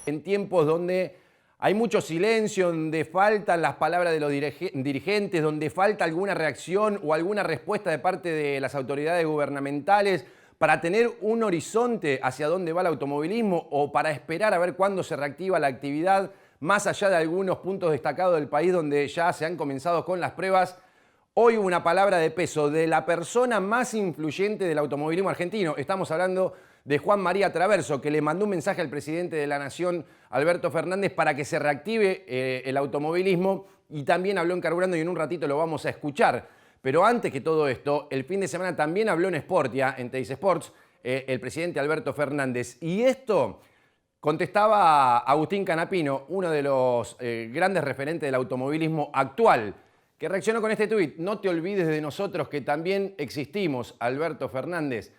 En tiempos donde hay mucho silencio, donde faltan las palabras de los dirigentes, donde falta alguna reacción o alguna respuesta de parte de las autoridades gubernamentales para tener un horizonte hacia dónde va el automovilismo o para esperar a ver cuándo se reactiva la actividad, más allá de algunos puntos destacados del país donde ya se han comenzado con las pruebas. Hoy hubo una palabra de peso de la persona más influyente del automovilismo argentino. Estamos hablando de Juan María Traverso, que le mandó un mensaje al presidente de la Nación, Alberto Fernández, para que se reactive el automovilismo, y también habló en Carburando y en un ratito lo vamos a escuchar. Pero antes que todo esto, el fin de semana también habló en Sportia, en Teis Sports, el presidente Alberto Fernández. Y esto contestaba Agustín Canapino, uno de los grandes referentes del automovilismo actual, que reaccionó con este tuit: no te olvides de nosotros que también existimos, Alberto Fernández.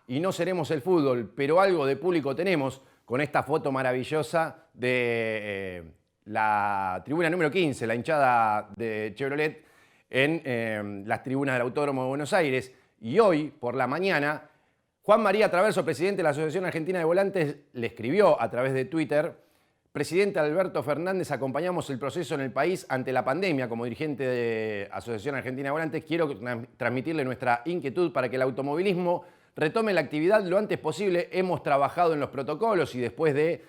Y no seremos el fútbol, pero algo de público tenemos, con esta foto maravillosa de la tribuna número 15, la hinchada de Chevrolet, en las tribunas del Autódromo de Buenos Aires. Y hoy, por la mañana, Juan María Traverso, presidente de la Asociación Argentina de Volantes, le escribió a través de Twitter: presidente Alberto Fernández, acompañamos el proceso en el país ante la pandemia. Como dirigente de Asociación Argentina de Volantes, quiero transmitirle nuestra inquietud para que el automovilismo retome la actividad lo antes posible. Hemos trabajado en los protocolos y después de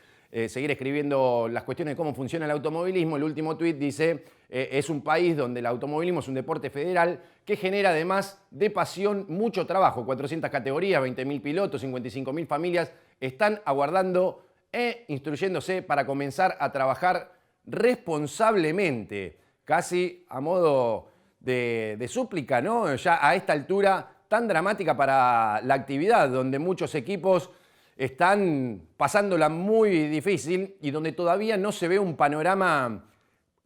seguir escribiendo las cuestiones de cómo funciona el automovilismo, el último tuit dice: es un país donde el automovilismo es un deporte federal que genera, además de pasión, mucho trabajo. 400 categorías, 20.000 pilotos, 55.000 familias están aguardando e instruyéndose para comenzar a trabajar responsablemente, casi a modo de súplica, ¿no? Ya a esta altura tan dramática para la actividad, donde muchos equipos están pasándola muy difícil y donde todavía no se ve un panorama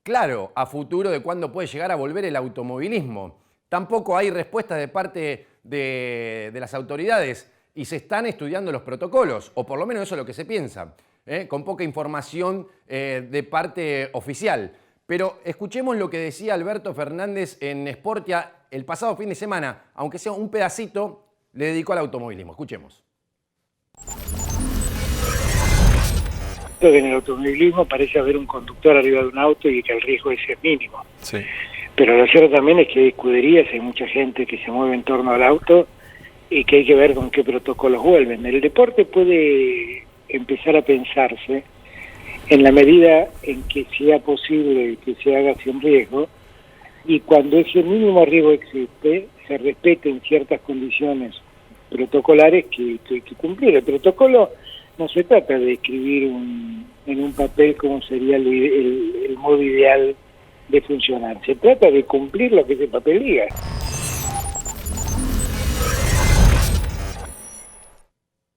claro a futuro de cuándo puede llegar a volver el automovilismo. Tampoco hay respuestas de parte de las autoridades y se están estudiando los protocolos, o por lo menos eso es lo que se piensa, con poca información de parte oficial. Pero escuchemos lo que decía Alberto Fernández en Sportia el pasado fin de semana, aunque sea un pedacito, le dedicó al automovilismo. Escuchemos. Que en el automovilismo parece haber un conductor arriba de un auto y que el riesgo es mínimo. Sí. Pero lo cierto también es que hay escuderías, hay mucha gente que se mueve en torno al auto y que hay que ver con qué protocolos vuelven. El deporte puede empezar a pensarse en la medida en que sea posible que se haga sin riesgo, y cuando ese mínimo riesgo existe, se respeten ciertas condiciones protocolares que hay que cumplir. El protocolo no se trata de escribir en un papel cómo sería el modo ideal de funcionar, se trata de cumplir lo que ese papel diga.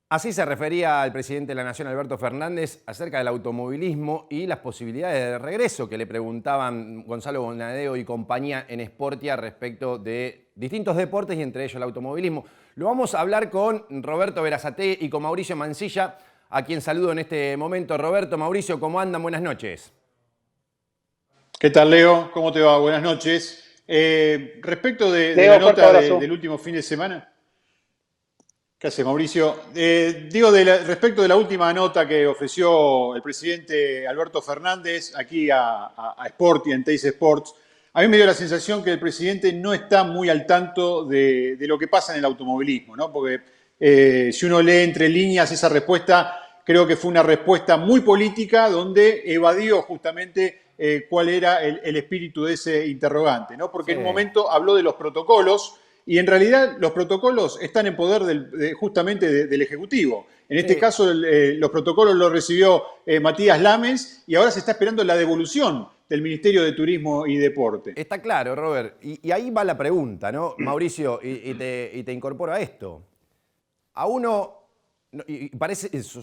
Así se refería el presidente de la Nación, Alberto Fernández, acerca del automovilismo y las posibilidades de regreso que le preguntaban Gonzalo Bonadeo y compañía en Sportia respecto de distintos deportes y entre ellos el automovilismo. Lo vamos a hablar con Roberto Berazategui y con Mauricio Mancilla, a quien saludo en este momento. Roberto, Mauricio, ¿cómo andan? Buenas noches. ¿Qué tal, Leo? ¿Cómo te va? Buenas noches. Respecto de la nota del último fin de semana... ¿Qué hace, Mauricio? Respecto de la última nota que ofreció el presidente Alberto Fernández aquí a Sportia, en Teis Sports, a mí me dio la sensación que el presidente no está muy al tanto de lo que pasa en el automovilismo, ¿no? Porque si uno lee entre líneas esa respuesta, creo que fue una respuesta muy política donde evadió justamente cuál era el espíritu de ese interrogante, ¿no? Porque en un momento habló de los protocolos. Y en realidad los protocolos están en poder justamente del Ejecutivo. En este caso los protocolos los recibió Matías Lames y ahora se está esperando la devolución del Ministerio de Turismo y Deporte. Está claro, Robert. Y ahí va la pregunta, ¿no, Mauricio? Y te incorporo a esto. A uno,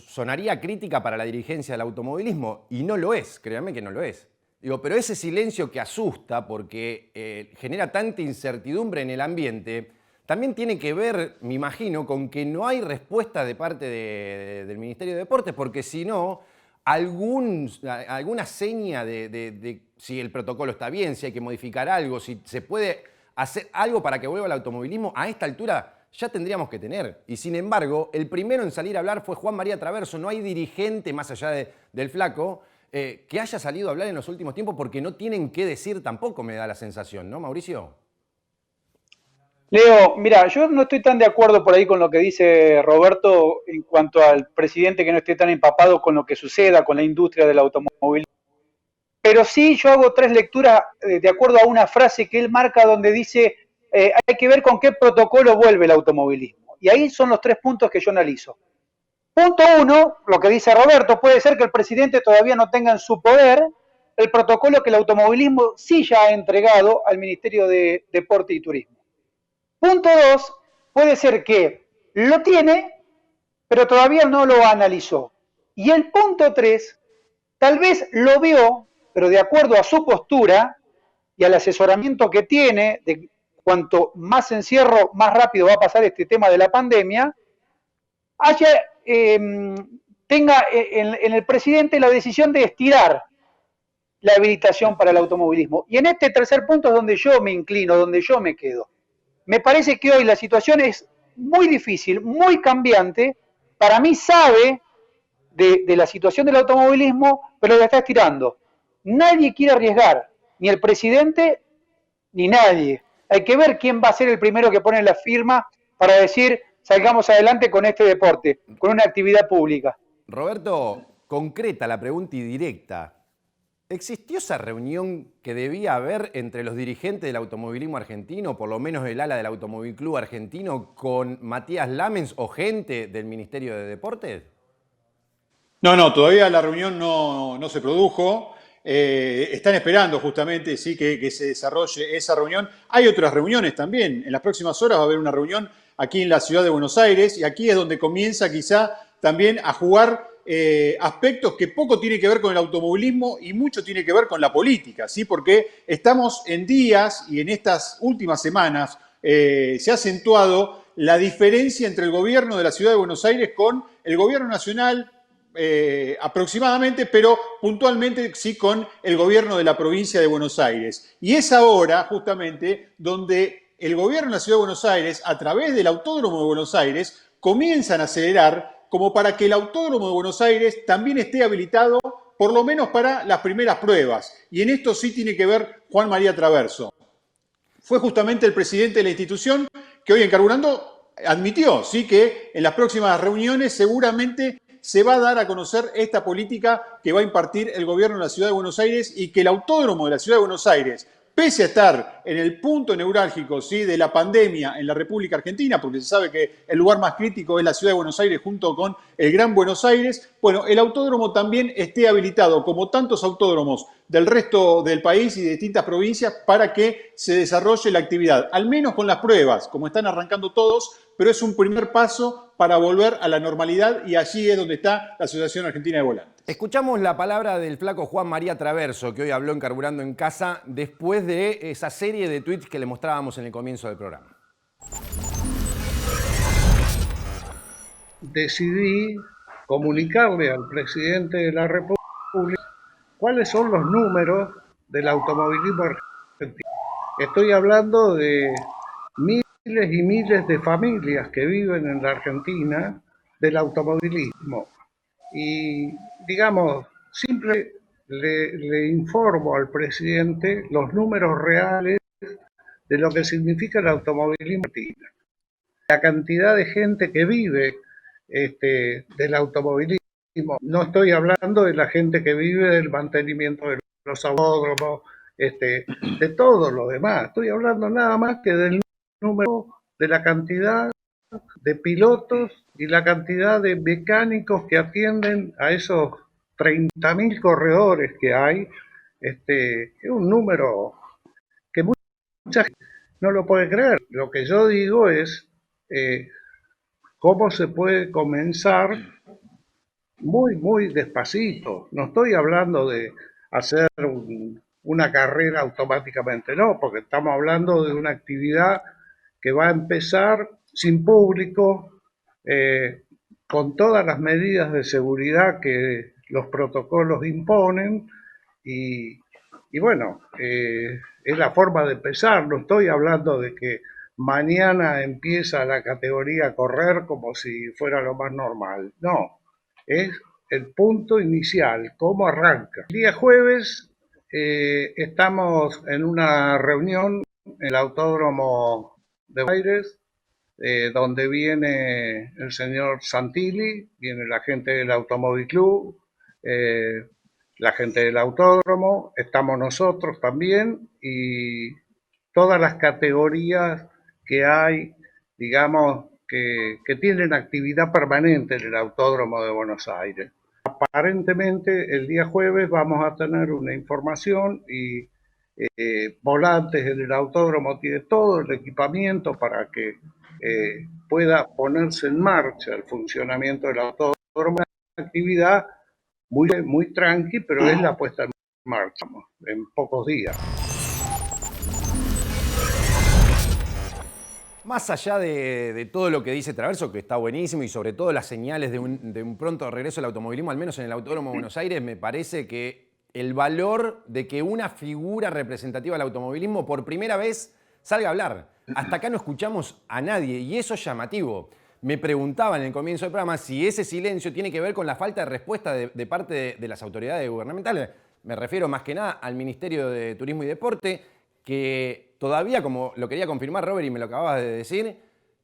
sonaría crítica para la dirigencia del automovilismo, y no lo es, créanme que no lo es. Digo, pero ese silencio que asusta porque genera tanta incertidumbre en el ambiente, también tiene que ver, me imagino, con que no hay respuesta de parte del Ministerio de Deportes, porque si no, alguna seña de si el protocolo está bien, si hay que modificar algo, si se puede hacer algo para que vuelva el automovilismo, a esta altura ya tendríamos que tener. Y sin embargo, el primero en salir a hablar fue Juan María Traverso. No hay dirigente, más allá del Flaco, que haya salido a hablar en los últimos tiempos porque no tienen qué decir tampoco, me da la sensación, ¿no, Mauricio? Leo, mira, yo no estoy tan de acuerdo por ahí con lo que dice Roberto en cuanto al presidente que no esté tan empapado con lo que suceda con la industria del automóvil. Pero sí, yo hago tres lecturas de acuerdo a una frase que él marca donde dice hay que ver con qué protocolo vuelve el automovilismo. Y ahí son los tres puntos que yo analizo. Punto uno, lo que dice Roberto, puede ser que el presidente todavía no tenga en su poder el protocolo que el automovilismo sí ya ha entregado al Ministerio de Deporte y Turismo. Punto dos, puede ser que lo tiene, pero todavía no lo analizó. Y el punto tres, tal vez lo vio, pero de acuerdo a su postura y al asesoramiento que tiene, de cuanto más encierro, más rápido va a pasar este tema de la pandemia, tenga en el presidente la decisión de estirar la habilitación para el automovilismo. Y en este tercer punto es donde yo me inclino, donde yo me quedo. Me parece que hoy la situación es muy difícil, muy cambiante. Para mí sabe de la situación del automovilismo, pero la está estirando. Nadie quiere arriesgar, ni el presidente, ni nadie. Hay que ver quién va a ser el primero que pone la firma para decir, salgamos adelante con este deporte, con una actividad pública. Roberto, concreta la pregunta y directa. ¿Existió esa reunión que debía haber entre los dirigentes del automovilismo argentino, por lo menos el ala del Automóvil Club Argentino, con Matías Lamens o gente del Ministerio de Deportes? No, todavía la reunión no se produjo. Están esperando justamente sí, que se desarrolle esa reunión. Hay otras reuniones también. En las próximas horas va a haber una reunión aquí en la ciudad de Buenos Aires y aquí es donde comienza quizá también a jugar aspectos que poco tiene que ver con el automovilismo y mucho tiene que ver con la política, ¿sí? Porque estamos en días y en estas últimas semanas se ha acentuado la diferencia entre el gobierno de la ciudad de Buenos Aires con el gobierno nacional, aproximadamente, pero puntualmente sí con el gobierno de la provincia de Buenos Aires. Y es ahora justamente donde el gobierno de la ciudad de Buenos Aires, a través del Autódromo de Buenos Aires, comienzan a acelerar como para que el Autódromo de Buenos Aires también esté habilitado, por lo menos para las primeras pruebas. Y en esto sí tiene que ver Juan María Traverso. Fue justamente el presidente de la institución que hoy en Carburando admitió, sí, que en las próximas reuniones seguramente se va a dar a conocer esta política que va a impartir el gobierno de la Ciudad de Buenos Aires y que el Autódromo de la Ciudad de Buenos Aires, pese a estar en el punto neurálgico, ¿sí?, de la pandemia en la República Argentina, porque se sabe que el lugar más crítico es la Ciudad de Buenos Aires junto con el Gran Buenos Aires, bueno, el autódromo también esté habilitado, como tantos autódromos del resto del país y de distintas provincias, para que se desarrolle la actividad, al menos con las pruebas, como están arrancando todos, pero es un primer paso para volver a la normalidad y allí es donde está la Asociación Argentina de Volantes. Escuchamos la palabra del flaco Juan María Traverso, que hoy habló en Carburando en Casa, después de esa serie de tweets que le mostrábamos en el comienzo del programa. Decidí comunicarle al presidente de la República cuáles son los números del automovilismo argentino. Estoy hablando de miles y miles de familias que viven en la Argentina del automovilismo. Y, digamos, siempre le informo al presidente los números reales de lo que significa el automovilismo argentino. La cantidad de gente que vive del automovilismo. No estoy hablando de la gente que vive del mantenimiento de los autódromos, de todo lo demás. Estoy hablando nada más que del número, de la cantidad de pilotos y la cantidad de mecánicos que atienden a esos 30.000 corredores que hay. Es un número que mucha gente no lo puede creer. Lo que yo digo es cómo se puede comenzar muy, muy despacito. No estoy hablando de hacer una carrera automáticamente, no, porque estamos hablando de una actividad que va a empezar sin público, con todas las medidas de seguridad que los protocolos imponen y bueno, es la forma de empezar. No estoy hablando de que mañana empieza la categoría a correr como si fuera lo más normal. No, es el punto inicial, cómo arranca. El día jueves estamos en una reunión en el Autódromo de Buenos Aires, donde viene el señor Santilli, viene la gente del Automóvil Club, la gente del autódromo, estamos nosotros también y todas las categorías que hay, digamos, que tienen actividad permanente en el Autódromo de Buenos Aires. Aparentemente el día jueves vamos a tener una información y Volantes en el autódromo tiene todo el equipamiento para que pueda ponerse en marcha el funcionamiento del autódromo, una actividad muy tranqui, pero es la puesta en marcha en pocos días. Más allá de todo lo que dice Traverso, que está buenísimo, y sobre todo las señales de un pronto regreso al automovilismo, al menos en el Autódromo de Buenos Aires, me parece que el valor de que una figura representativa del automovilismo por primera vez salga a hablar. Hasta acá no escuchamos a nadie y eso es llamativo. Me preguntaba en el comienzo del programa si ese silencio tiene que ver con la falta de respuesta de parte de las autoridades gubernamentales. Me refiero más que nada al Ministerio de Turismo y Deporte, que todavía, como lo quería confirmar Robert y me lo acababas de decir,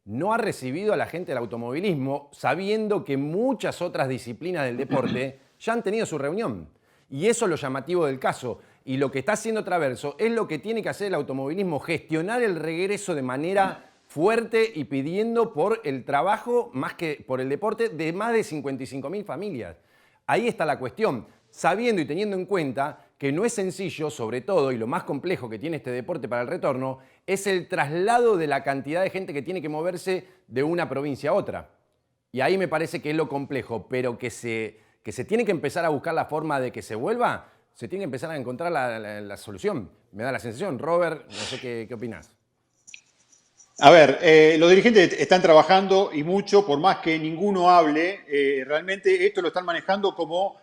no ha recibido a la gente del automovilismo, sabiendo que muchas otras disciplinas del deporte ya han tenido su reunión. Y eso es lo llamativo del caso. Y lo que está haciendo Traverso es lo que tiene que hacer el automovilismo, gestionar el regreso de manera fuerte y pidiendo por el trabajo, más que por el deporte, de más de 55.000 familias. Ahí está la cuestión, sabiendo y teniendo en cuenta que no es sencillo, sobre todo, y lo más complejo que tiene este deporte para el retorno, es el traslado de la cantidad de gente que tiene que moverse de una provincia a otra. Y ahí me parece que es lo complejo, pero que se tiene que empezar a buscar la forma de que se vuelva, se tiene que empezar a encontrar la solución. Me da la sensación. Robert, no sé qué opinás. A ver, los dirigentes están trabajando y mucho, por más que ninguno hable, realmente esto lo están manejando como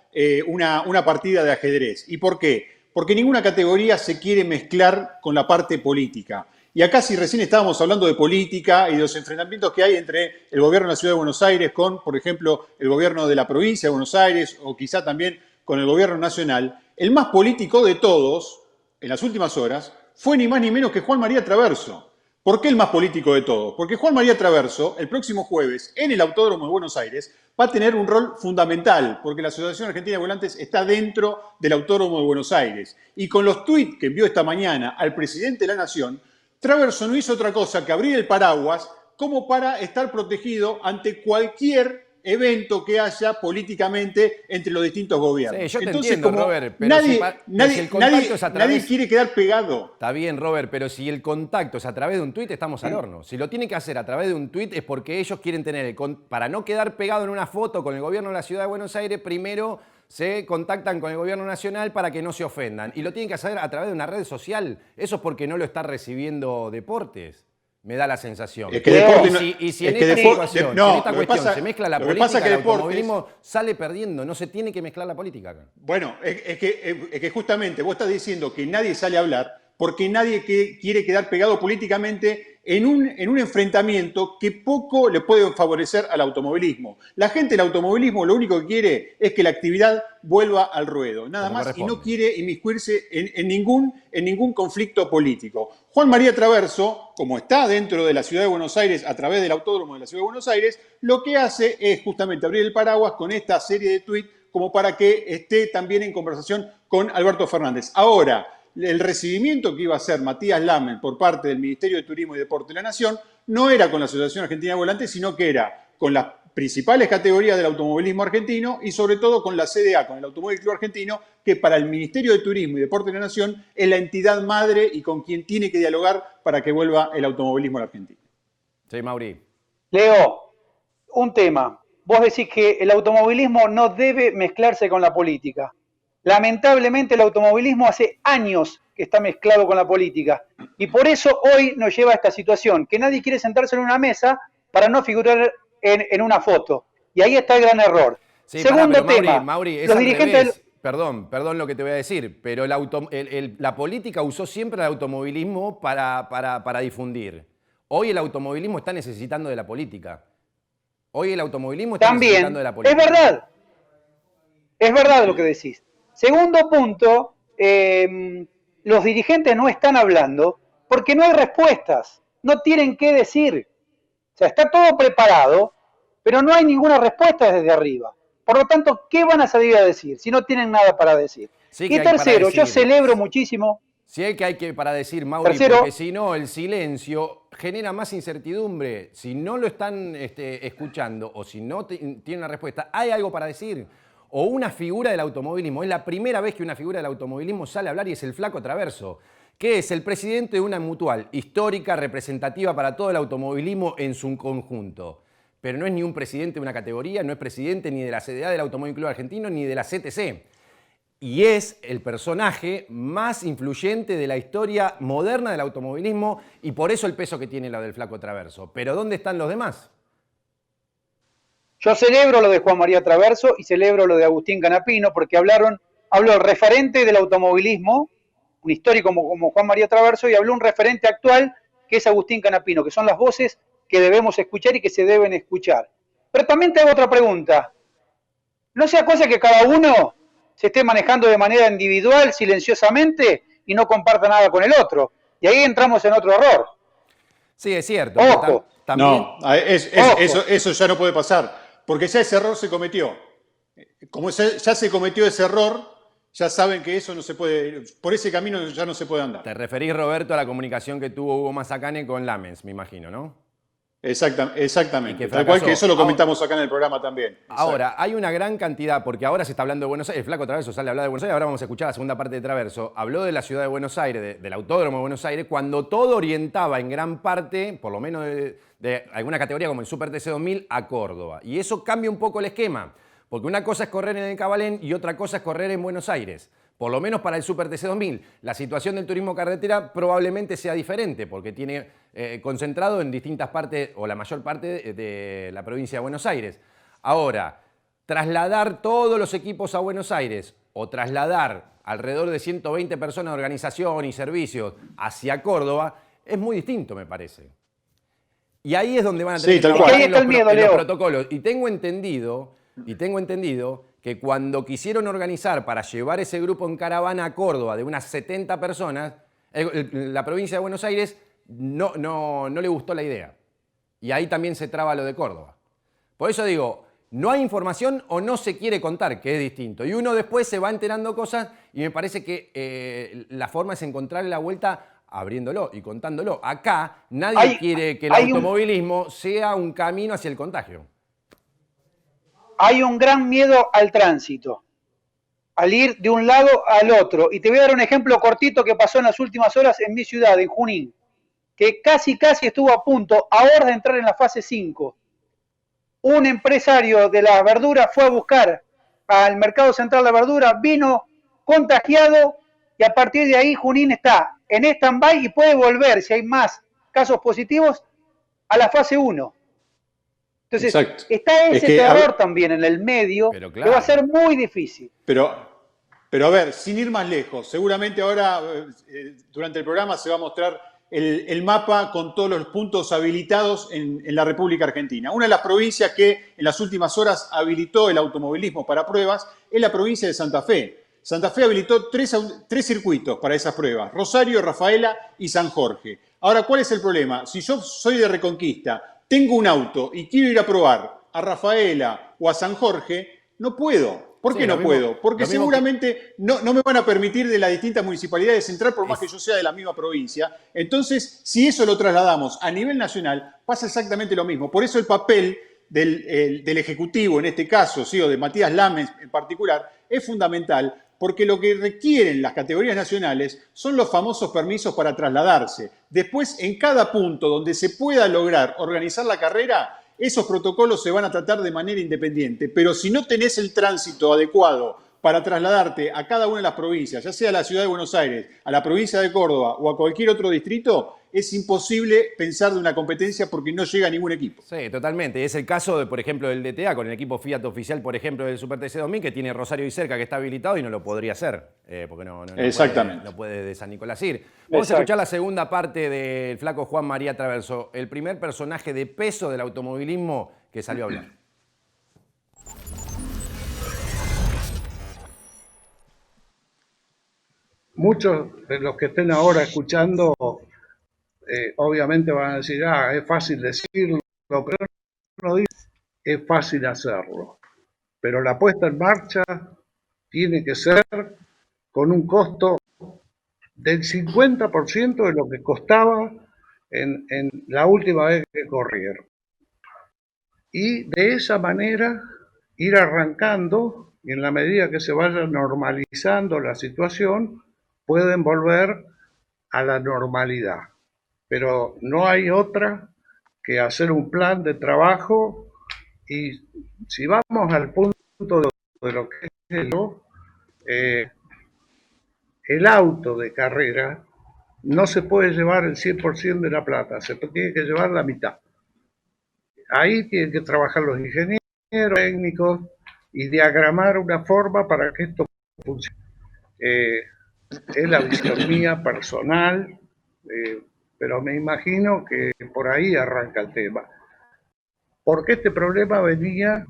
una partida de ajedrez. ¿Y por qué? Porque ninguna categoría se quiere mezclar con la parte política. Y acá si recién estábamos hablando de política y de los enfrentamientos que hay entre el gobierno de la Ciudad de Buenos Aires con, por ejemplo, el gobierno de la provincia de Buenos Aires o quizá también con el gobierno nacional, el más político de todos, en las últimas horas, fue ni más ni menos que Juan María Traverso. ¿Por qué el más político de todos? Porque Juan María Traverso, el próximo jueves, en el Autódromo de Buenos Aires, va a tener un rol fundamental, porque la Asociación Argentina de Volantes está dentro del Autódromo de Buenos Aires. Y con los tuits que envió esta mañana al presidente de la Nación, Traverso no hizo otra cosa que abrir el paraguas como para estar protegido ante cualquier evento que haya políticamente entre los distintos gobiernos. Sí, yo te Entonces, entiendo, como Robert, pero si el contacto es a través... nadie quiere quedar pegado. Está bien, Robert, pero si el contacto es a través de un tuit, estamos al horno. Si lo tienen que hacer a través de un tuit es porque ellos quieren tener, para no quedar pegado en una foto con el gobierno de la Ciudad de Buenos Aires, primero se contactan con el gobierno nacional para que no se ofendan. Y lo tienen que hacer a través de una red social. Eso es porque no lo está recibiendo Deportes. Me da la sensación. Es que deporte no, y si en esta situación, no, si en esta cuestión se mezcla la política, el automovilismo sale perdiendo. No se tiene que mezclar la política acá. Bueno, es que justamente vos estás diciendo que nadie sale a hablar porque nadie quiere quedar pegado políticamente en un enfrentamiento que poco le puede favorecer al automovilismo. La gente del automovilismo lo único que quiere es que la actividad vuelva al ruedo, nada más, y no quiere inmiscuirse en ningún conflicto político. Juan María Traverso, como está dentro de la Ciudad de Buenos Aires, a través del Autódromo de la Ciudad de Buenos Aires, lo que hace es justamente abrir el paraguas con esta serie de tuits como para que esté también en conversación con Alberto Fernández. Ahora, el recibimiento que iba a hacer Matías Lamen por parte del Ministerio de Turismo y Deporte de la Nación no era con la Asociación Argentina de Volantes, sino que era con las principales categorías del automovilismo argentino y sobre todo con la CDA, con el Automóvil Club Argentino, que para el Ministerio de Turismo y Deporte de la Nación es la entidad madre y con quien tiene que dialogar para que vuelva el automovilismo a la Argentina. Sí, Mauri. Leo, un tema. Vos decís que el automovilismo no debe mezclarse con la política. Lamentablemente el automovilismo hace años que está mezclado con la política y por eso hoy nos lleva a esta situación, que nadie quiere sentarse en una mesa para no figurar en una foto. Y ahí está el gran error. Sí, Segundo tema, Mauri, es los al dirigentes... Perdón lo que te voy a decir, pero la política usó siempre el automovilismo para difundir. Hoy el automovilismo está necesitando de la política. Hoy el automovilismo está También, necesitando de la política. Es verdad lo que decís. Segundo punto, los dirigentes no están hablando porque no hay respuestas, no tienen qué decir. O sea, está todo preparado, pero no hay ninguna respuesta desde arriba. Por lo tanto, ¿qué van a salir a decir si no tienen nada para decir? Sí, y tercero, yo celebro muchísimo. Sí hay que para decir, Mauri, Tercero, porque si no, el silencio genera más incertidumbre. Si no lo están escuchando o si no tienen una respuesta, hay algo para decir. O una figura del automovilismo. Es la primera vez que una figura del automovilismo sale a hablar y es el Flaco Traverso, que es el presidente de una mutual histórica, representativa para todo el automovilismo en su conjunto. Pero no es ni un presidente de una categoría, no es presidente ni de la CDA del Automóvil Club Argentino ni de la CTC. Y es el personaje más influyente de la historia moderna del automovilismo y por eso el peso que tiene lo del Flaco Traverso. Pero ¿dónde están los demás? Yo celebro lo de Juan María Traverso y celebro lo de Agustín Canapino porque habló el referente del automovilismo, un histórico como Juan María Traverso, y habló un referente actual que es Agustín Canapino, que son las voces que debemos escuchar y que se deben escuchar. Pero también te hago otra pregunta. ¿No sea cosa que cada uno se esté manejando de manera individual, silenciosamente, y no comparta nada con el otro? Y ahí entramos en otro error. Sí, es cierto. Ojo. No, eso ya no puede pasar, porque ya ese error se cometió. Como ya se cometió ese error, ya saben que eso no se puede, por ese camino ya no se puede andar. Te referís, Roberto, a la comunicación que tuvo Hugo Mazacane con Lamens, me imagino, ¿no? Exactamente. Tal cual que eso lo comentamos acá en el programa también. Ahora, hay una gran cantidad, porque ahora se está hablando de Buenos Aires, el Flaco Traverso sale a hablar de Buenos Aires, ahora vamos a escuchar la segunda parte de Traverso, habló de la ciudad de Buenos Aires, del Autódromo de Buenos Aires, cuando todo orientaba en gran parte, por lo menos de alguna categoría como el Super TC 2000, a Córdoba. Y eso cambia un poco el esquema, porque una cosa es correr en el Cabalén y otra cosa es correr en Buenos Aires. Por lo menos para el Super TC 2000. La situación del turismo carretera probablemente sea diferente, porque tiene concentrado en distintas partes, o la mayor parte de la provincia de Buenos Aires. Ahora, trasladar todos los equipos a Buenos Aires, o trasladar alrededor de 120 personas de organización y servicios hacia Córdoba, es muy distinto, me parece. Y ahí es donde van a tener que trabajar en los protocolos. Y tengo entendido que cuando quisieron organizar para llevar ese grupo en caravana a Córdoba de unas 70 personas, la provincia de Buenos Aires no le gustó la idea. Y ahí también se traba lo de Córdoba. Por eso digo, no hay información o no se quiere contar, que es distinto. Y uno después se va enterando cosas y me parece que la forma es encontrarle la vuelta abriéndolo y contándolo. Acá nadie quiere que el automovilismo sea un camino hacia el contagio. Hay un gran miedo al tránsito, al ir de un lado al otro. Y te voy a dar un ejemplo cortito que pasó en las últimas horas en mi ciudad, en Junín, que casi estuvo a punto, ahora de entrar en la fase 5. Un empresario de la verdura fue a buscar al mercado central de la verdura, vino contagiado y a partir de ahí Junín está en stand-by y puede volver, si hay más casos positivos, a la fase 1. Entonces, está ese terror también en el medio, claro, que va a ser muy difícil. Pero a ver, sin ir más lejos, seguramente ahora durante el programa se va a mostrar el mapa con todos los puntos habilitados en la República Argentina. Una de las provincias que en las últimas horas habilitó el automovilismo para pruebas es la provincia de Santa Fe. Santa Fe habilitó tres circuitos para esas pruebas: Rosario, Rafaela y San Jorge. Ahora, ¿cuál es el problema? Si yo soy de Reconquista, tengo un auto y quiero ir a probar a Rafaela o a San Jorge, no puedo. ¿Por qué no puedo? Porque seguramente no me van a permitir de las distintas municipalidades entrar por más que yo sea de la misma provincia. Entonces, si eso lo trasladamos a nivel nacional, pasa exactamente lo mismo. Por eso el papel del Ejecutivo, en este caso, ¿sí?, o de Matías Lamens en particular, es fundamental, porque lo que requieren las categorías nacionales son los famosos permisos para trasladarse. Después, en cada punto donde se pueda lograr organizar la carrera, esos protocolos se van a tratar de manera independiente. Pero si no tenés el tránsito adecuado para trasladarte a cada una de las provincias, ya sea a la ciudad de Buenos Aires, a la provincia de Córdoba o a cualquier otro distrito, es imposible pensar de una competencia porque no llega a ningún equipo. Sí, totalmente. Es el caso, de, por ejemplo, del DTA con el equipo Fiat oficial, por ejemplo, del Super TC 2000, que tiene Rosario y Cerca, que está habilitado y no lo podría hacer, porque Exactamente. No puede de San Nicolás ir. Vamos a escuchar la segunda parte del flaco Juan María Traverso, el primer personaje de peso del automovilismo que salió a hablar. Muchos de los que estén ahora escuchando, obviamente van a decir, es fácil decirlo, pero no dice, es fácil hacerlo. Pero la puesta en marcha tiene que ser con un costo del 50% de lo que costaba en la última vez que corrieron. Y de esa manera ir arrancando, y en la medida que se vaya normalizando la situación, pueden volver a la normalidad. Pero no hay otra que hacer un plan de trabajo, y si vamos al punto de lo que es el auto de carrera, no se puede llevar el 100% de la plata, se tiene que llevar la mitad. Ahí tienen que trabajar los ingenieros, técnicos, y diagramar una forma para que esto funcione. Es la visión mía personal, pero me imagino que por ahí arranca el tema. Porque este problema venía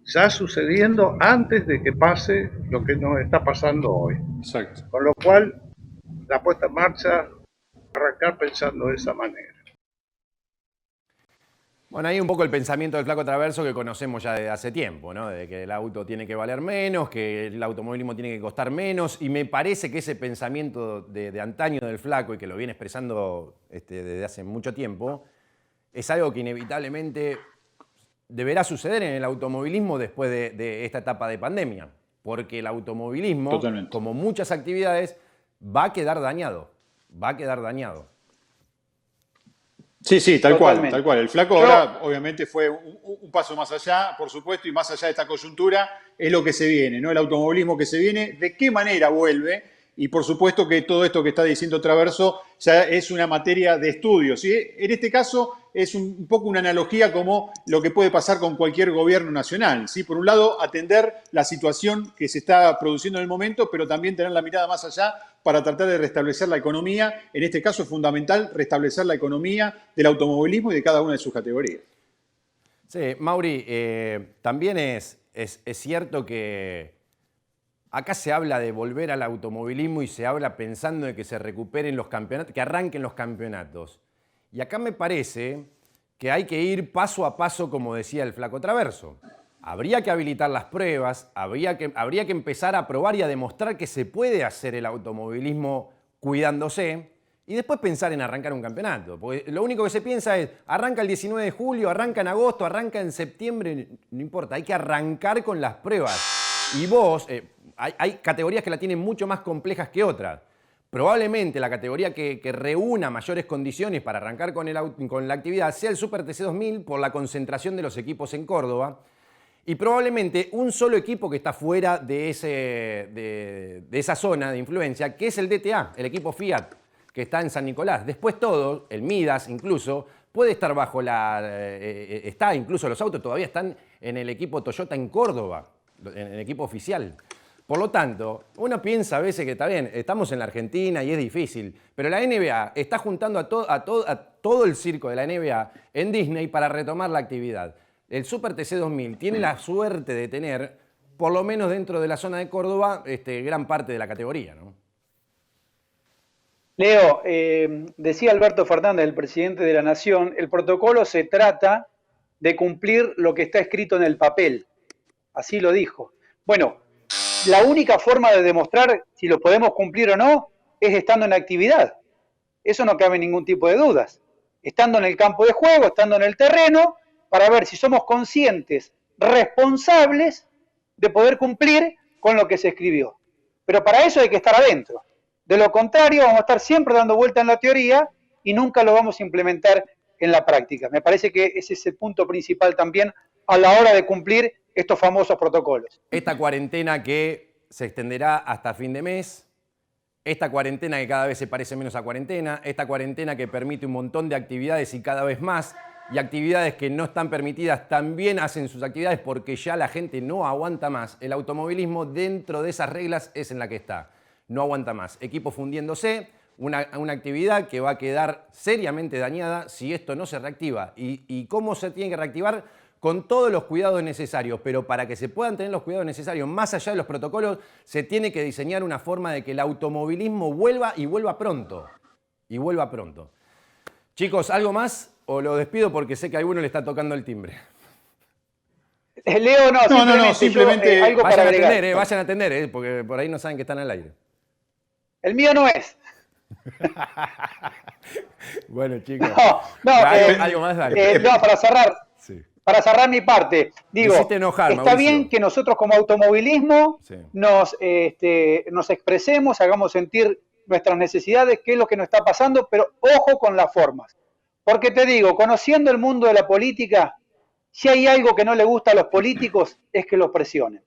ya sucediendo antes de que pase lo que nos está pasando hoy. Exacto. Con lo cual, la puesta en marcha, arrancar pensando de esa manera. Bueno, hay un poco el pensamiento del flaco Traverso que conocemos ya desde hace tiempo, ¿no? De que el auto tiene que valer menos, que el automovilismo tiene que costar menos, y me parece que ese pensamiento de antaño del flaco, y que lo viene expresando desde hace mucho tiempo, es algo que inevitablemente deberá suceder en el automovilismo después de esta etapa de pandemia, porque el automovilismo, Totalmente, como muchas actividades, va a quedar dañado, va a quedar dañado. Sí, sí, tal Totalmente. cual, tal cual. El flaco ahora obviamente fue un paso más allá, por supuesto, y más allá de esta coyuntura, es lo que se viene, ¿no? El automovilismo que se viene, de qué manera vuelve, y por supuesto que todo esto que está diciendo Traverso ya es una materia de estudio, ¿sí? En este caso es un poco una analogía como lo que puede pasar con cualquier gobierno nacional, ¿sí? Por un lado, atender la situación que se está produciendo en el momento, pero también tener la mirada más allá para tratar de restablecer la economía. En este caso es fundamental restablecer la economía del automovilismo y de cada una de sus categorías. Sí, Mauri, también es cierto que acá se habla de volver al automovilismo y se habla pensando en que se recuperen los campeonatos, que arranquen los campeonatos. Y acá me parece que hay que ir paso a paso, como decía el flaco Traverso. Habría que habilitar las pruebas, habría que empezar a probar y a demostrar que se puede hacer el automovilismo cuidándose y después pensar en arrancar un campeonato. Porque lo único que se piensa es, arranca el 19 de julio, arranca en agosto, arranca en septiembre, no importa, hay que arrancar con las pruebas. Y vos, hay categorías que la tienen mucho más complejas que otras. Probablemente la categoría que reúna mayores condiciones para arrancar con la actividad sea el Super TC 2000 por la concentración de los equipos en Córdoba. Y probablemente un solo equipo que está fuera de esa zona de influencia, que es el DTA, el equipo Fiat, que está en San Nicolás. Después todo, el Midas incluso, puede estar bajo incluso los autos todavía están en el equipo Toyota en Córdoba, en el equipo oficial. Por lo tanto, uno piensa a veces que está bien, estamos en la Argentina y es difícil, pero la NBA está juntando a todo el circo de la NBA en Disney para retomar la actividad. El Super TC 2000 tiene la suerte de tener, por lo menos dentro de la zona de Córdoba, gran parte de la categoría, ¿no? Leo, decía Alberto Fernández, el presidente de la Nación, el protocolo se trata de cumplir lo que está escrito en el papel. Así lo dijo. Bueno, la única forma de demostrar si lo podemos cumplir o no es estando en actividad. Eso no cabe ningún tipo de dudas. Estando en el campo de juego, estando en el terreno, para ver si somos conscientes, responsables de poder cumplir con lo que se escribió. Pero para eso hay que estar adentro. De lo contrario, vamos a estar siempre dando vuelta en la teoría y nunca lo vamos a implementar en la práctica. Me parece que ese es el punto principal también a la hora de cumplir estos famosos protocolos. Esta cuarentena que se extenderá hasta fin de mes, esta cuarentena que cada vez se parece menos a cuarentena, esta cuarentena que permite un montón de actividades y cada vez más, y actividades que no están permitidas también hacen sus actividades porque ya la gente no aguanta más. El automovilismo dentro de esas reglas es en la que está. No aguanta más. Equipos fundiéndose, una actividad que va a quedar seriamente dañada si esto no se reactiva. ¿Y cómo se tiene que reactivar? Con todos los cuidados necesarios, pero para que se puedan tener los cuidados necesarios, más allá de los protocolos, se tiene que diseñar una forma de que el automovilismo vuelva y vuelva pronto. Y vuelva pronto. Chicos, ¿algo más? ¿O lo despido porque sé que a alguno le está tocando el timbre? Leo, no, simplemente algo para agregar. Vayan a atender, porque por ahí no saben que están al aire. El mío no es. Bueno, chicos. Algo más, dale. Para cerrar. Sí. Para cerrar mi parte, digo, enojar, está bien que nosotros como automovilismo nos expresemos, hagamos sentir nuestras necesidades, qué es lo que nos está pasando, pero ojo con las formas. Porque te digo, conociendo el mundo de la política, si hay algo que no le gusta a los políticos es que los presionen.